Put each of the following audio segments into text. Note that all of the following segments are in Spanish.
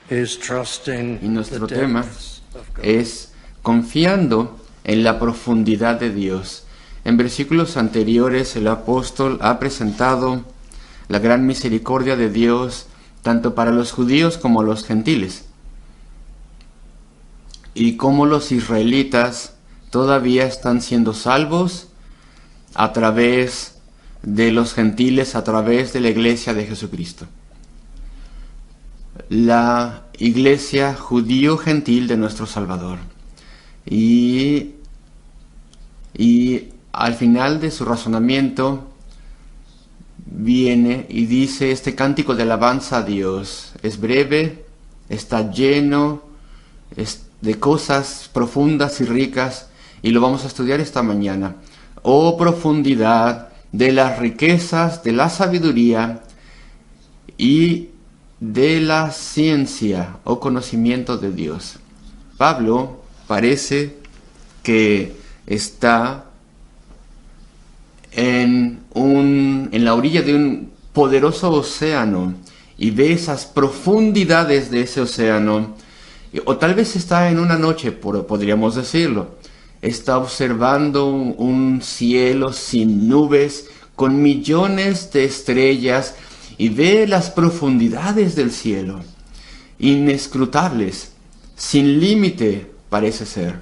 is trusting Y nuestro the tema depths of God. es confiando en la profundidad de Dios. En versículos anteriores el apóstol ha presentado la gran misericordia de Dios tanto para los judíos como los gentiles, y cómo los israelitas todavía están siendo salvos a través de los gentiles, a través de la iglesia de Jesucristo. La iglesia judío-gentil de nuestro Salvador. Y al final de su razonamiento viene y dice este cántico de alabanza a Dios. Es breve, está lleno de cosas profundas y ricas, y lo vamos a estudiar esta mañana. Oh profundidad de las riquezas, de la sabiduría y de la ciencia o conocimiento de Dios. Pablo parece que está en la orilla de un poderoso océano y ve esas profundidades de ese océano, o tal vez está en una noche, podríamos decirlo. Está observando un cielo sin nubes, con millones de estrellas, y ve las profundidades del cielo, inescrutables, sin límite parece ser.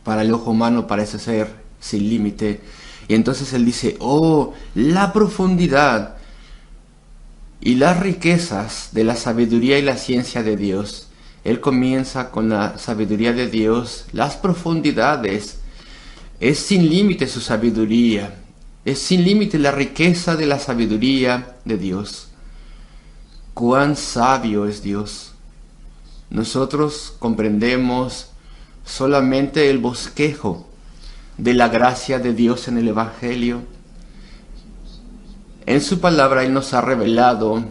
Para el ojo humano parece ser sin límite. Y entonces él dice, oh, la profundidad y las riquezas de la sabiduría y la ciencia de Dios. Él comienza con la sabiduría de Dios, las profundidades. Es sin límite su sabiduría. Es sin límite la riqueza de la sabiduría de Dios. Cuán sabio es Dios. Nosotros comprendemos solamente el bosquejo de la gracia de Dios en el Evangelio. En su palabra Él nos ha revelado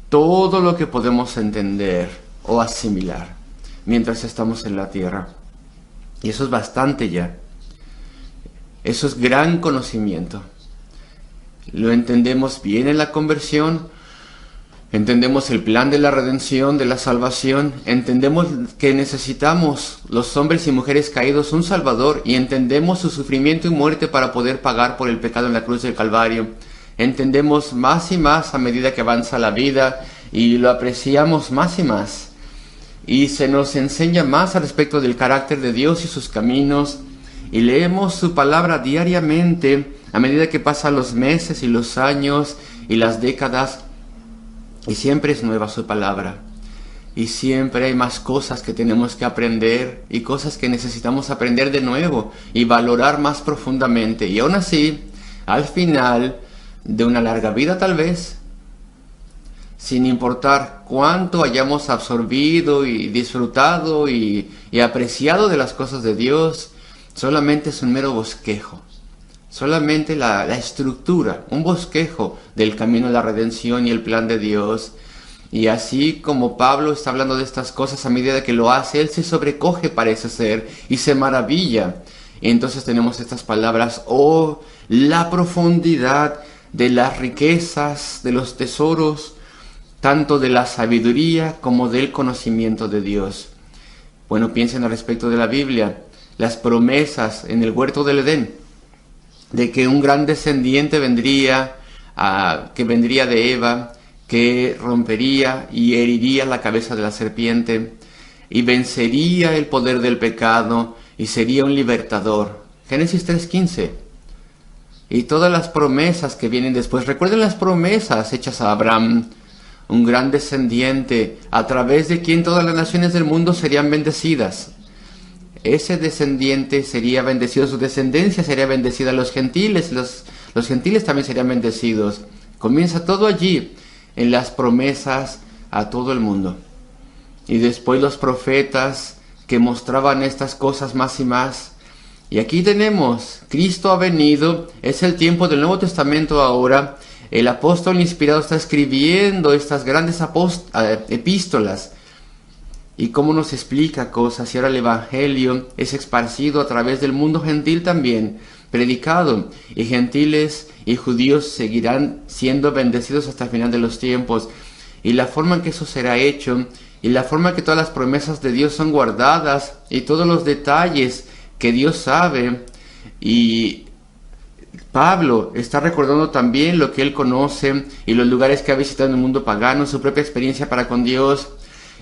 todo lo que podemos entender o asimilar mientras estamos en la tierra. Y eso es bastante ya. Eso es gran conocimiento. Lo entendemos bien en la conversión, entendemos el plan de la redención, de la salvación, entendemos que necesitamos, los hombres y mujeres caídos, un Salvador, y entendemos su sufrimiento y muerte para poder pagar por el pecado en la cruz del Calvario. Entendemos más y más a medida que avanza la vida, y lo apreciamos más y más. Y se nos enseña más al respecto del carácter de Dios y sus caminos, y leemos su palabra diariamente a medida que pasan los meses y los años y las décadas, y siempre es nueva su palabra, y siempre hay más cosas que tenemos que aprender y cosas que necesitamos aprender de nuevo y valorar más profundamente. Y aún así, al final de una larga vida tal vez, sin importar cuánto hayamos absorbido y disfrutado y apreciado de las cosas de Dios, solamente es un mero bosquejo. Solamente la estructura, un bosquejo del camino de la redención y el plan de Dios. Y así como Pablo está hablando de estas cosas, a medida que lo hace, él se sobrecoge, parece ser, y se maravilla. Y entonces tenemos estas palabras: oh, la profundidad de las riquezas, de los tesoros, tanto de la sabiduría como del conocimiento de Dios. Bueno, piensen al respecto de la Biblia, las promesas en el huerto del Edén, de que un gran descendiente vendría, que vendría de Eva, que rompería y heriría la cabeza de la serpiente, y vencería el poder del pecado, y sería un libertador. Génesis 3:15. Y todas las promesas que vienen después. Recuerden las promesas hechas a Abraham, un gran descendiente, a través de quien todas las naciones del mundo serían bendecidas. Ese descendiente sería bendecido, su descendencia sería bendecida, los gentiles, los gentiles también serían bendecidos. Comienza todo allí, en las promesas a todo el mundo. Y después los profetas que mostraban estas cosas más y más. Y aquí tenemos, Cristo ha venido, es el tiempo del Nuevo Testamento ahora. El apóstol inspirado está escribiendo estas grandes epístolas. Y cómo nos explica cosas, y ahora el Evangelio es esparcido a través del mundo gentil también, predicado, y gentiles y judíos seguirán siendo bendecidos hasta el final de los tiempos. y la forma en que eso será hecho, y la forma en que todas las promesas de Dios son guardadas, y todos los detalles que Dios sabe. Y Pablo está recordando también lo que él conoce y los lugares que ha visitado en el mundo pagano, su propia experiencia para con Dios.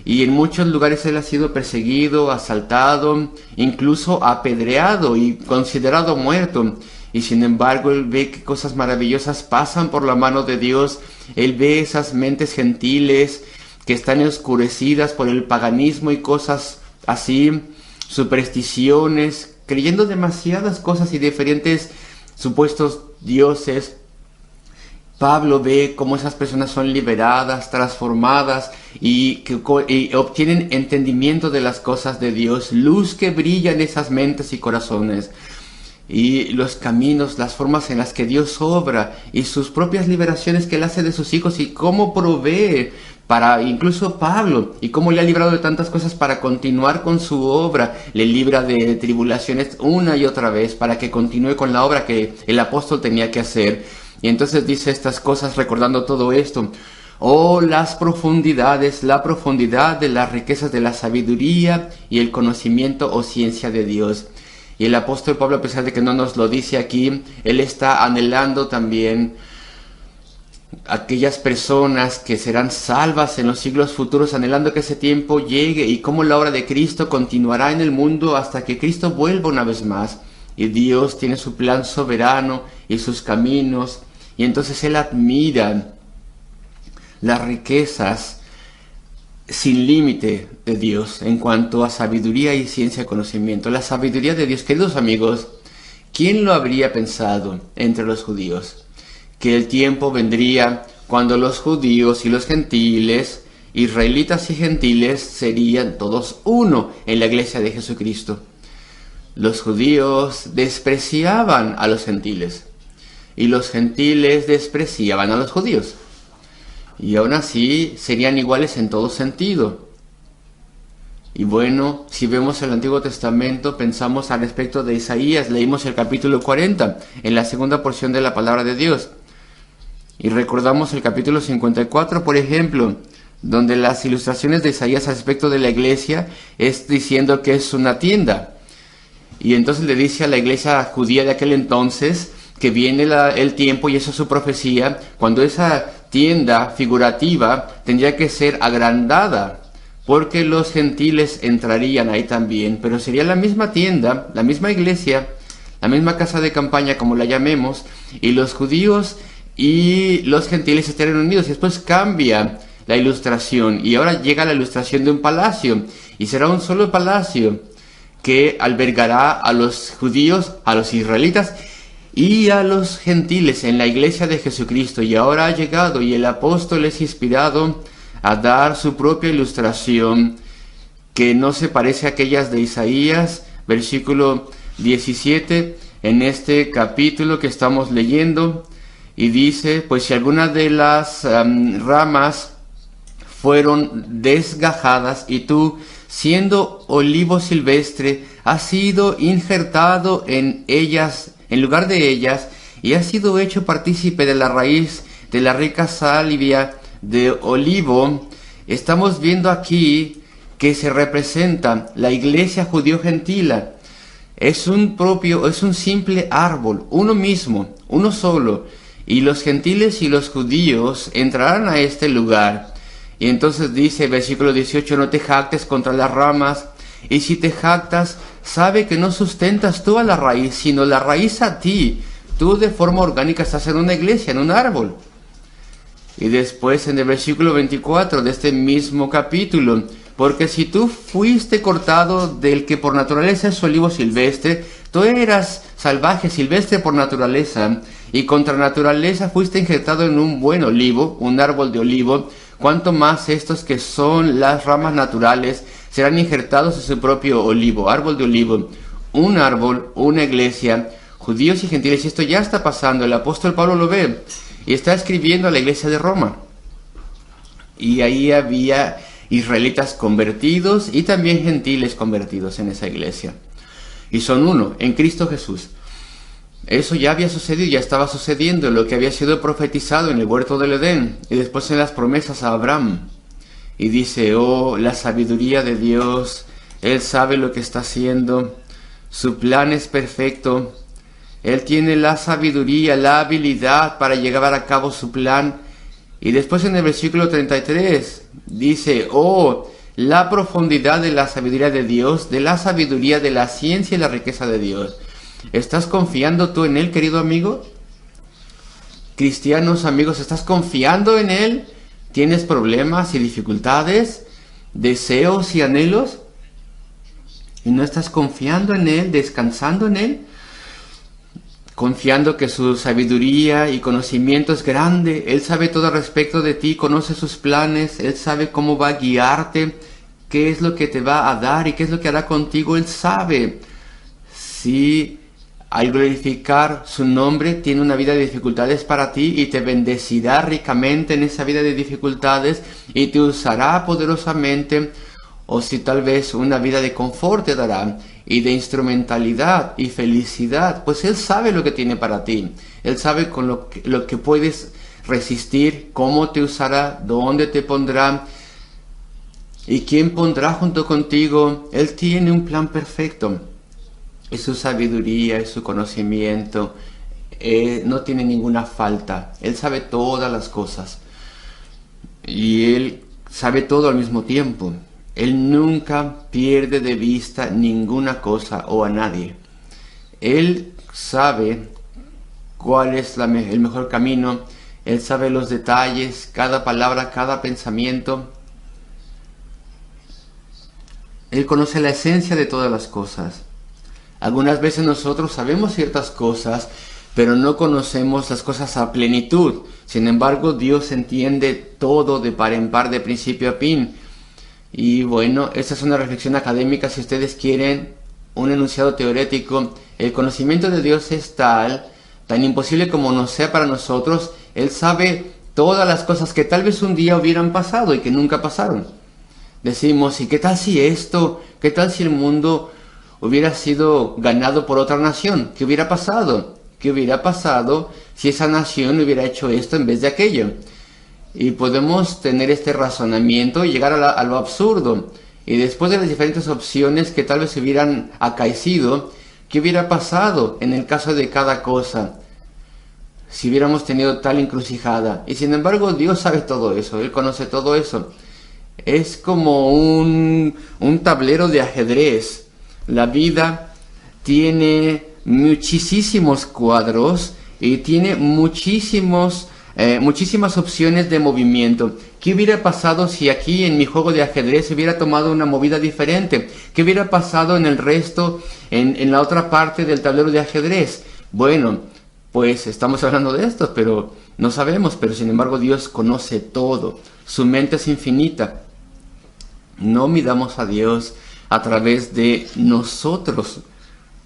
Y en muchos lugares él ha sido perseguido, asaltado, incluso apedreado y considerado muerto. Y sin embargo él ve que cosas maravillosas pasan por la mano de Dios. Él ve esas mentes gentiles que están oscurecidas por el paganismo y cosas así, supersticiones, creyendo demasiadas cosas y diferentes supuestos dioses. Pablo ve cómo esas personas son liberadas, transformadas y obtienen entendimiento de las cosas de Dios, luz que brilla en esas mentes y corazones, y los caminos, las formas en las que Dios obra y sus propias liberaciones que Él hace de sus hijos y cómo provee para incluso Pablo y cómo le ha librado de tantas cosas para continuar con su obra. Le libra de tribulaciones una y otra vez para que continúe con la obra que el apóstol tenía que hacer. Y entonces dice estas cosas recordando todo esto. Oh, las profundidades, la profundidad de las riquezas de la sabiduría y el conocimiento o ciencia de Dios. Y el apóstol Pablo, a pesar de que no nos lo dice aquí, él está anhelando también aquellas personas que serán salvas en los siglos futuros, anhelando que ese tiempo llegue y cómo la obra de Cristo continuará en el mundo hasta que Cristo vuelva una vez más. Y Dios tiene su plan soberano y sus caminos, y entonces él admira las riquezas sin límite de Dios en cuanto a sabiduría y ciencia y conocimiento. La sabiduría de Dios, queridos amigos, ¿quién lo habría pensado entre los judíos? Que el tiempo vendría cuando los judíos y los gentiles, israelitas y gentiles, serían todos uno en la iglesia de Jesucristo. Los judíos despreciaban a los gentiles y los gentiles despreciaban a los judíos. Y aún así serían iguales en todo sentido. Y bueno, si vemos el Antiguo Testamento, pensamos al respecto de Isaías, leímos el capítulo 40, en la segunda porción de la palabra de Dios. Y recordamos el capítulo 54, por ejemplo, donde las ilustraciones de Isaías al respecto de la iglesia es diciendo que es una tienda. Y entonces le dice a la iglesia judía de aquel entonces que viene el tiempo, y eso es su profecía, cuando esa tienda figurativa tendría que ser agrandada, porque los gentiles entrarían ahí también, pero sería la misma tienda, la misma iglesia, la misma casa de campaña, como la llamemos, y los judíos y los gentiles estarían unidos. Y después cambia la ilustración, y ahora llega la ilustración de un palacio, y será un solo palacio que albergará a los judíos, a los israelitas y a los gentiles en la iglesia de Jesucristo. Y ahora ha llegado, y el apóstol es inspirado a dar su propia ilustración, que no se parece a aquellas de Isaías, versículo 17, en este capítulo que estamos leyendo, y dice: pues si alguna de las ramas fueron desgajadas, y tú, siendo olivo silvestre, has sido injertado en ellas, en lugar de ellas, y has sido hecho partícipe de la raíz de la rica salvia de olivo. Estamos viendo aquí que se representa la iglesia judío-gentila. Es un simple árbol, uno mismo, uno solo, y los gentiles y los judíos entrarán a este lugar. Y entonces dice, versículo 18, no te jactes contra las ramas, y si te jactas, sabe que no sustentas tú a la raíz, sino la raíz a ti. Tú de forma orgánica estás en una iglesia, en un árbol. Y después en el versículo 24 de este mismo capítulo, porque si tú fuiste cortado del que por naturaleza es olivo silvestre, tú eras salvaje, silvestre por naturaleza, y contra naturaleza fuiste injertado en un buen olivo, un árbol de olivo, cuanto más estos que son las ramas naturales serán injertados en su propio olivo, árbol de olivo, un árbol, una iglesia, judíos y gentiles. Y esto ya está pasando, el apóstol Pablo lo ve, y está escribiendo a la iglesia de Roma. Y ahí había israelitas convertidos y también gentiles convertidos en esa iglesia. Y son uno, en Cristo Jesús. Eso ya había sucedido, ya estaba sucediendo, lo que había sido profetizado en el huerto del Edén y después en las promesas a Abraham. Y dice, oh, la sabiduría de Dios, Él sabe lo que está haciendo, su plan es perfecto, Él tiene la sabiduría, la habilidad para llevar a cabo su plan. Y después en el versículo 33 dice, oh, la profundidad de la sabiduría de Dios, de la sabiduría, de la ciencia y la riqueza de Dios. ¿Estás confiando tú en Él, querido amigo? Cristianos, amigos, ¿estás confiando en Él? ¿Tienes problemas y dificultades, deseos y anhelos? ¿Y no estás confiando en Él, descansando en Él? Confiando que su sabiduría y conocimiento es grande. Él sabe todo respecto de ti, conoce sus planes, Él sabe cómo va a guiarte, qué es lo que te va a dar y qué es lo que hará contigo. Él sabe. Si al glorificar su nombre tiene una vida de dificultades para ti y te bendecirá ricamente en esa vida de dificultades y te usará poderosamente, o si tal vez una vida de confort te dará y de instrumentalidad y felicidad, pues Él sabe lo que tiene para ti. Él sabe con lo que puedes resistir, cómo te usará, dónde te pondrá y quién pondrá junto contigo. Él tiene un plan perfecto. Y su sabiduría y su conocimiento no tiene ninguna falta. Él sabe todas las cosas. Y Él sabe todo al mismo tiempo. Él nunca pierde de vista ninguna cosa o a nadie. Él sabe cuál es el mejor camino. Él sabe los detalles, cada palabra, cada pensamiento. Él conoce la esencia de todas las cosas. Algunas veces nosotros sabemos ciertas cosas, pero no conocemos las cosas a plenitud. Sin embargo, Dios entiende todo de par en par, de principio a fin. Y bueno, esta es una reflexión académica. Si ustedes quieren un enunciado teórico, el conocimiento de Dios es tan imposible como nos sea para nosotros. Él sabe todas las cosas que tal vez un día hubieran pasado y que nunca pasaron. Decimos, ¿y qué tal si esto? ¿Qué tal si el mundo hubiera sido ganado por otra nación? ¿Qué hubiera pasado? ¿Qué hubiera pasado si esa nación hubiera hecho esto en vez de aquello? Y podemos tener este razonamiento y llegar a lo absurdo. Y después de las diferentes opciones que tal vez hubieran acaecido, ¿qué hubiera pasado en el caso de cada cosa si hubiéramos tenido tal encrucijada? Y sin embargo, Dios sabe todo eso, Él conoce todo eso. Es como un tablero de ajedrez. La vida tiene muchísimos cuadros y tiene muchísimas opciones de movimiento. ¿Qué hubiera pasado si aquí en mi juego de ajedrez hubiera tomado una movida diferente? ¿Qué hubiera pasado en el resto, en la otra parte del tablero de ajedrez? Bueno, pues estamos hablando de esto, pero no sabemos. Pero sin embargo Dios conoce todo. Su mente es infinita. No midamos a Dios a través de nosotros.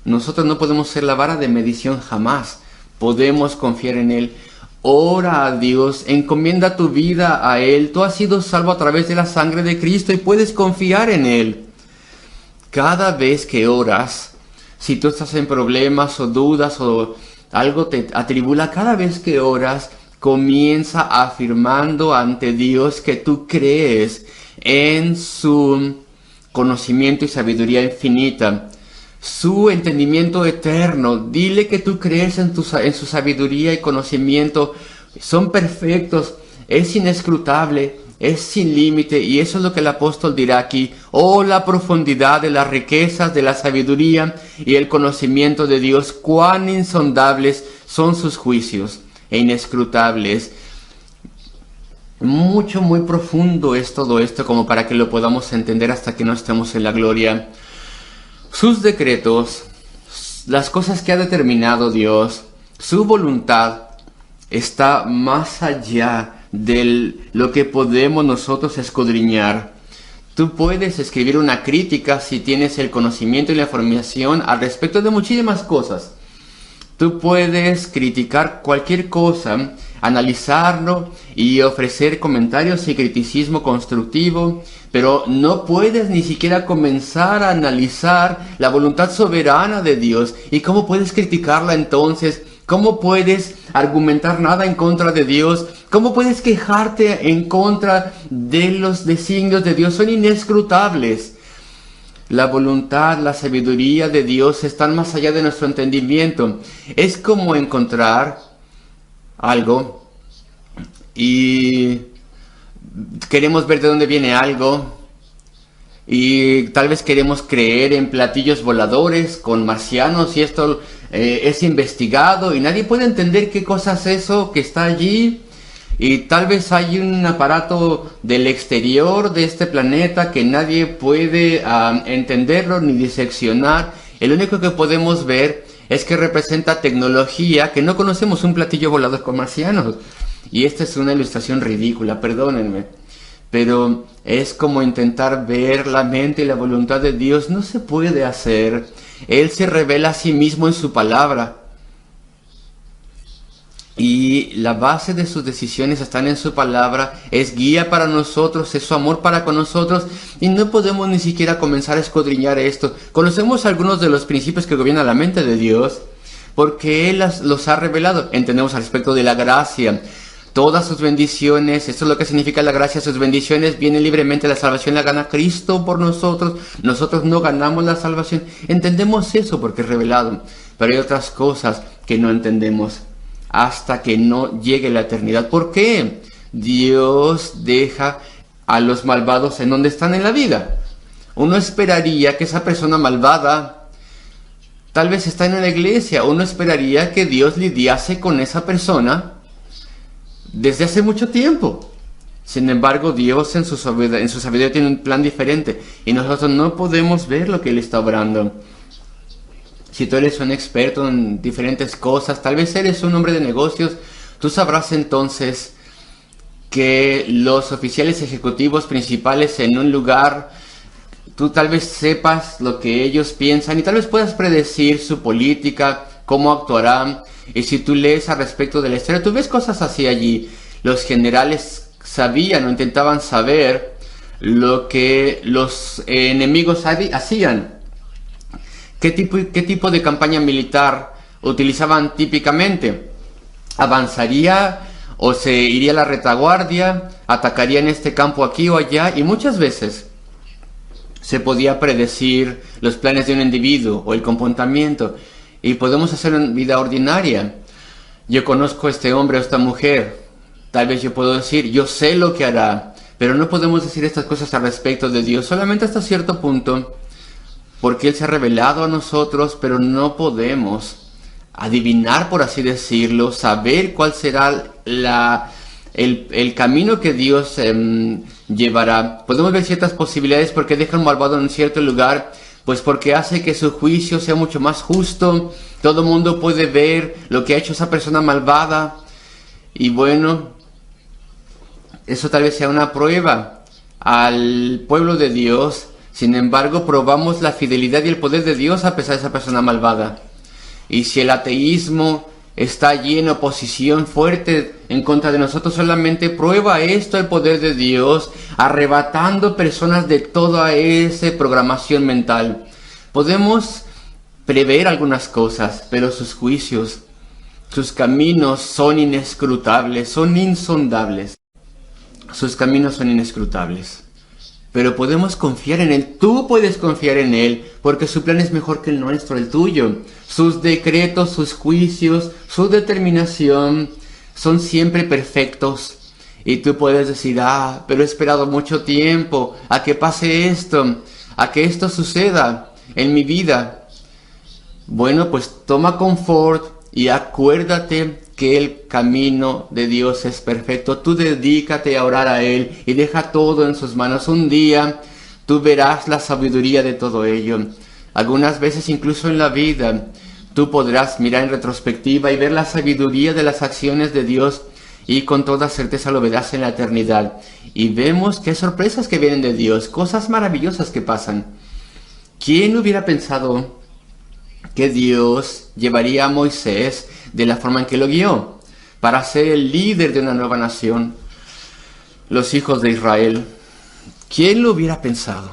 Nosotros no podemos ser la vara de medición jamás. Podemos confiar en Él. Ora a Dios, encomienda tu vida a Él. Tú has sido salvo a través de la sangre de Cristo y puedes confiar en Él. Cada vez que oras, si tú estás en problemas o dudas o algo te atribula, cada vez que oras, comienza afirmando ante Dios que tú crees en su conocimiento y sabiduría infinita, su entendimiento eterno. Dile que tú crees en su sabiduría y conocimiento. Son perfectos, es inescrutable, es sin límite, y eso es lo que el apóstol dirá aquí. Oh, la profundidad de las riquezas de la sabiduría y el conocimiento de Dios, cuán insondables son sus juicios e inescrutables. Muy profundo es todo esto como para que lo podamos entender hasta que no estemos en la gloria. Sus decretos, las cosas que ha determinado Dios, su voluntad está más allá de lo que podemos nosotros escudriñar. Tú puedes escribir una crítica si tienes el conocimiento y la información al respecto de muchísimas cosas, Tú puedes criticar cualquier cosa, analizarlo y ofrecer comentarios y criticismo constructivo, pero no puedes ni siquiera comenzar a analizar la voluntad soberana de Dios. ¿Y cómo puedes criticarla entonces? ¿Cómo puedes argumentar nada en contra de Dios? ¿Cómo puedes quejarte en contra de los designios de Dios? Son inescrutables. La voluntad, la sabiduría de Dios están más allá de nuestro entendimiento. Es como encontrar algo y queremos ver de dónde viene algo y tal vez queremos creer en platillos voladores con marcianos y esto es investigado y nadie puede entender qué cosa es eso que está allí. Y tal vez hay un aparato del exterior de este planeta que nadie puede entenderlo ni diseccionar. El único que podemos ver es que representa tecnología que no conocemos, un platillo volador con marcianos. Y esta es una ilustración ridícula, perdónenme. Pero es como intentar ver la mente y la voluntad de Dios. No se puede hacer. Él se revela a sí mismo en su palabra. Y la base de sus decisiones están en su palabra, es guía para nosotros, es su amor para con nosotros, y no podemos ni siquiera comenzar a escudriñar esto. Conocemos algunos de los principios que gobiernan la mente de Dios, porque Él los ha revelado. Entendemos al respecto de la gracia, todas sus bendiciones, esto es lo que significa la gracia, sus bendiciones vienen libremente, la salvación la gana Cristo por nosotros no ganamos la salvación. Entendemos eso porque es revelado, pero hay otras cosas que no entendemos hasta que no llegue la eternidad. ¿Por qué Dios deja a los malvados en donde están en la vida? Uno esperaría que esa persona malvada tal vez está en la iglesia. Uno esperaría que Dios lidiase con esa persona desde hace mucho tiempo. Sin embargo, Dios en su sabiduría tiene un plan diferente y nosotros no podemos ver lo que Él está obrando. Si tú eres un experto en diferentes cosas, tal vez eres un hombre de negocios, tú sabrás entonces que los oficiales ejecutivos principales en un lugar, tú tal vez sepas lo que ellos piensan y tal vez puedas predecir su política, cómo actuarán. Y si tú lees al respecto de la historia, tú ves cosas así allí. Los generales sabían o intentaban saber lo que los enemigos hacían. ¿Qué tipo de campaña militar utilizaban típicamente? ¿Avanzaría o se iría a la retaguardia? ¿Atacaría en este campo aquí o allá? Y muchas veces se podía predecir los planes de un individuo o el comportamiento. Y podemos hacer una vida ordinaria. Yo conozco a este hombre o a esta mujer. Tal vez yo puedo decir, yo sé lo que hará. Pero no podemos decir estas cosas al respecto de Dios, solamente hasta cierto punto. Porque Él se ha revelado a nosotros, pero no podemos adivinar, por así decirlo, saber cuál será el camino que Dios llevará. Podemos ver ciertas posibilidades porque deja un malvado en un cierto lugar, pues porque hace que su juicio sea mucho más justo. Todo el mundo puede ver lo que ha hecho esa persona malvada. Y bueno, eso tal vez sea una prueba al pueblo de Dios. Sin embargo, probamos la fidelidad y el poder de Dios a pesar de esa persona malvada. Y si el ateísmo está allí en oposición fuerte en contra de nosotros, solamente prueba esto el poder de Dios, arrebatando personas de toda esa programación mental. Podemos prever algunas cosas, pero sus juicios, sus caminos son inescrutables, son insondables. Sus caminos son inescrutables. Pero podemos confiar en Él. Tú puedes confiar en Él, porque su plan es mejor que el nuestro, el tuyo. Sus decretos, sus juicios, su determinación son siempre perfectos. Y tú puedes decir, pero he esperado mucho tiempo a que pase esto, a que esto suceda en mi vida. Bueno, pues toma confort y acuérdate que el camino de Dios es perfecto. Tú dedícate a orar a Él y deja todo en sus manos. Un día tú verás la sabiduría de todo ello. Algunas veces incluso en la vida tú podrás mirar en retrospectiva y ver la sabiduría de las acciones de Dios y con toda certeza lo verás en la eternidad. Y vemos que hay sorpresas que vienen de Dios, cosas maravillosas que pasan. ¿Quién hubiera pensado que Dios llevaría a Moisés de la forma en que lo guió, para ser el líder de una nueva nación, los hijos de Israel. ¿Quién lo hubiera pensado?